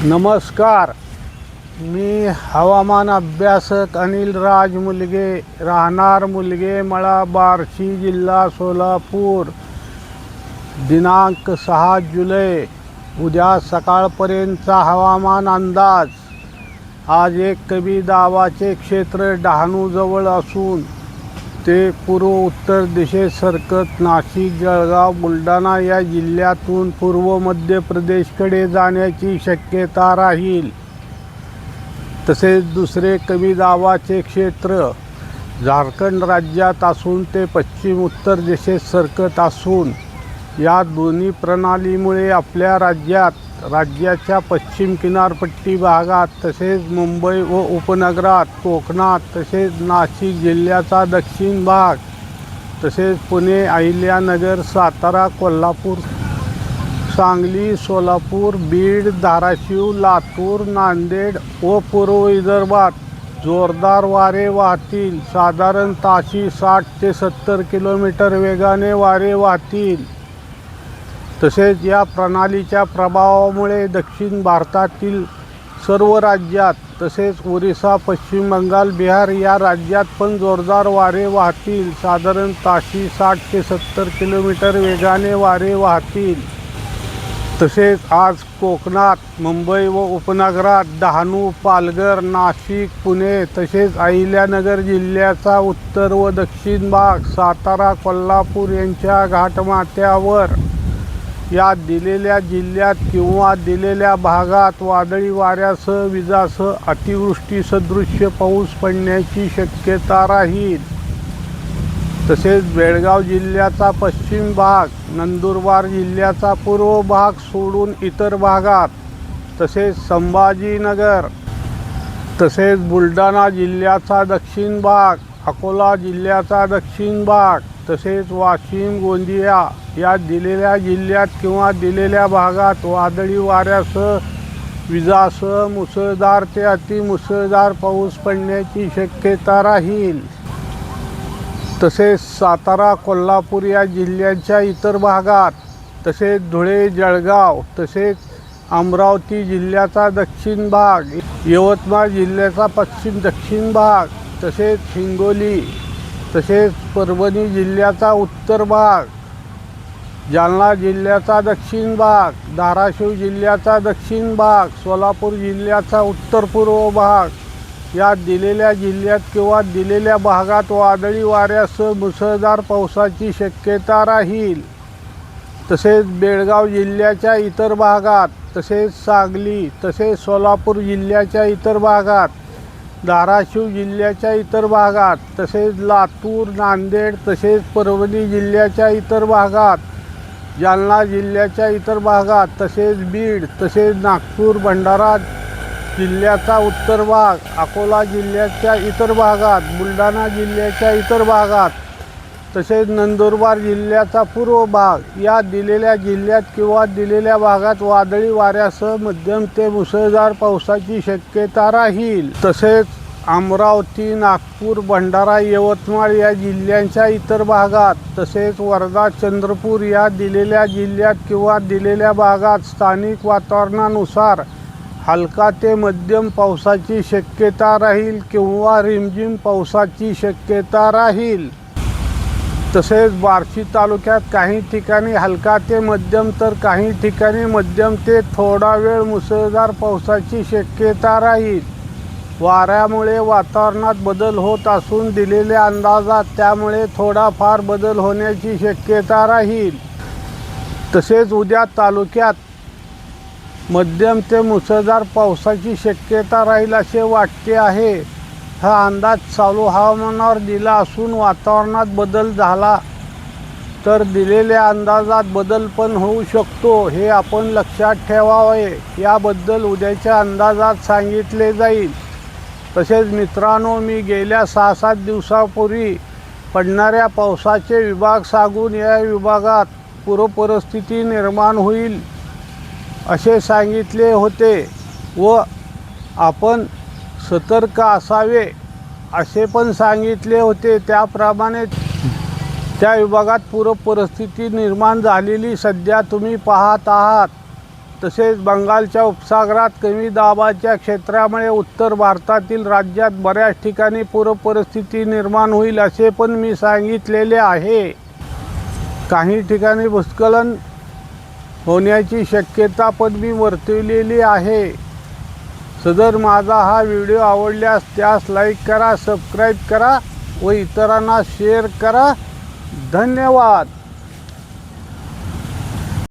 नमस्कार. मी हवामान अभ्यासक अनिल राज मुलगे, राहणार मुलगे मळा, बार्शी, जिल्हा सोलापूर. दिनांक 6 जुलै. उद्या सकाळपर्यंतचा हवामान अंदाज. आज एक कमी दाबाचे क्षेत्र डहाणूजवळ असून ते पूर्व उत्तर दिशेत सरकत नाशिक, जळगाव, बुलढाणा या जिल्ह्यातून पूर्व मध्य प्रदेशकडे जाण्याची शक्यता राहील. तसेच दुसरे कमी दाबाचे क्षेत्र झारखंड राज्यात असून ते पश्चिम उत्तर दिशेत सरकत असून या दोन्ही प्रणालीमुळे आपल्या राज्याच्या पश्चिम किनारपट्टी भागात तसेच मुंबई व उपनगरात, कोकणात तसेच नाशिक जिल्ह्याचा दक्षिण भाग तसेच पुणे, अहिल्यानगर, सातारा, कोल्हापूर, सांगली, सोलापूर, बीड, धाराशिव, लातूर, नांदेड व पूर्व विदर्भात जोरदार वारे वाहतील. साधारण ताशी 60 ते 70 किलोमीटर वेगाने वारे वाहतील. तसेच या प्रणालीच्या प्रभावामुळे दक्षिण भारतातील सर्व राज्यात तसेच ओरिसा, पश्चिम बंगाल, बिहार या राज्यात पण जोरदार वारे वाहतील. साधारण ताशी 60 ते 70 किलोमीटर वेगाने वारे वाहतील. तसेच आज कोकणात, मुंबई व उपनगरात, डहाणू, पालघर, नाशिक, पुणे तसेच अहिल्यानगर जिल्ह्याचा उत्तर व दक्षिण भाग, सातारा, कोल्हापूर यांच्या घाटमाथ्यावर या दिलेल्या जिल्ह्यात किंवा दिलेल्या भागात वादळी वाऱ्यासह विजासह अतिवृष्टी सदृश्य पाऊस पडण्याची शक्यता राहील. तसेच बेळगाव जिल्ह्याचा पश्चिम भाग, नंदुरबार जिल्ह्याचा पूर्व भाग सोडून इतर भागात तसेच संभाजीनगर तसेच बुलढाणा जिल्ह्याचा दक्षिण भाग, अकोला जिल्ह्याचा दक्षिण भाग तसेच वाशिम, गोंदिया या दिलेल्या जिल्ह्यात किंवा दिलेल्या भागात वादळी वाऱ्यासह विजासह मुसळधार ते अतिमुसळधार पाऊस पडण्याची शक्यता राहील. तसेच सातारा, कोल्हापूर या जिल्ह्यांच्या इतर भागात तसेच धुळे, जळगाव तसेच अमरावती जिल्ह्याचा दक्षिण भाग, यवतमाळ जिल्ह्याचा पश्चिम दक्षिण भाग तसेच हिंगोली तसेच परभणी जिल्ह्याचा उत्तर भाग, जालना जिल्ह्याचा दक्षिण भाग, धाराशिव जिल्ह्याचा दक्षिण भाग, सोलापूर जिल्ह्याचा उत्तर पूर्व भाग या दिलेल्या जिल्ह्यात किंवा दिलेल्या भागात वादळी वाऱ्यासह मुसळधार पावसाची शक्यता राहील. तसेच बेळगाव जिल्ह्याच्या इतर भागात तसेच सांगली तसेच सोलापूर जिल्ह्याच्या इतर भागात, धाराशिव जिल्ह्याच्या इतर भागात तसेच लातूर, नांदेड तसेच परभणी जिल्ह्याच्या इतर भागात, जालना जिल्ह्याच्या इतर भागात तसेच बीड तसेच नागपूर, भंडारा जिल्ह्याचा उत्तर भाग, अकोला जिल्ह्याच्या इतर भागात, बुलढाणा जिल्ह्याच्या इतर भागात तसेच नंदुरबार जिल्ह्याचा पूर्व भाग या दिलेल्या जिल्ह्यात किंवा दिलेल्या भागात वादळी वाऱ्यासह मध्यम ते मुसळधार पावसाची शक्यता राहील. तसेच अमरावती, नागपूर, भंडारा, यवतमाळ या जिल्ह्यांच्या इतर भागात तसेच वर्धा, चंद्रपूर या दिलेल्या जिल्ह्यात किंवा दिलेल्या भागात स्थानिक वातावरणानुसार हलका ते मध्यम पावसाची शक्यता राहील किंवा रिमझिम पावसाची शक्यता राहील. तसेच बार्शी तालुक्यात काही ठिकाणी हलका ते मध्यम तर काही ठिकाणी मध्यम ते थोडा वेळ मुसळधार पावसाची शक्यता राहील. वाऱ्यामुळे वातावरणात बदल होत असून दिलेल्या अंदाजात त्यामुळे थोडाफार बदल होण्याची शक्यता राहील. तसेच उद्या तालुक्यात मध्यम ते मुसळधार पावसाची शक्यता राहील असे वाटते आहे. हा अंदाज चालू हवामानावर दिला असून वातावरणात बदल झाला तर दिलेल्या अंदाजात बदल पण होऊ शकतो, हे आपण लक्षात ठेवावे. याबद्दल उद्याच्या अंदाजात सांगितले जाईल. तसेच मित्रांनो, मी गेल्या 6-7 दिवसापूर्वी पडणाऱ्या पावसाचे विभाग सांगून या विभागात पूरपरिस्थिती निर्माण होईल असे सांगितले होते व आपण सतर्क असावे असे पण सांगितले होते. त्याप्रमाणे त्या विभागात पूरपरिस्थिती निर्माण झालेली सध्या तुम्ही पाहत आहात. तसेच बंगालच्या उपसागरात कमी दाबाच्या क्षेत्रामुळे उत्तर भारतातील राज्यात बऱ्याच ठिकाणी पूरपरिस्थिती निर्माण होईल असे पण मी सांगितलेले आहे. काही ठिकाणी भूस्खलन होण्याची शक्यता पण मी वर्तवलेली आहे. सदर माझा हा व्हिडिओ आवडल्यास त्यास लाईक करा, सबस्क्राईब करा व इतरांना शेअर करा. धन्यवाद.